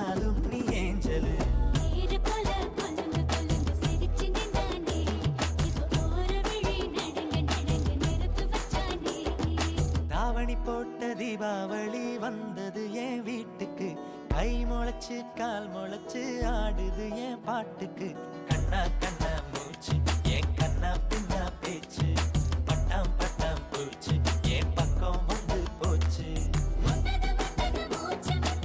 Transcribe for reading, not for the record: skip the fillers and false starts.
ஆனாலும் நீ ஏஞ்சலு. தாவணி போட்ட தீபாவளி வந்தது என் வீட்டுக்கு. கை முளைச்சு கால் முளைச்சு ஆடுது என் பாட்டுக்கு. கண்ணா கண்ணா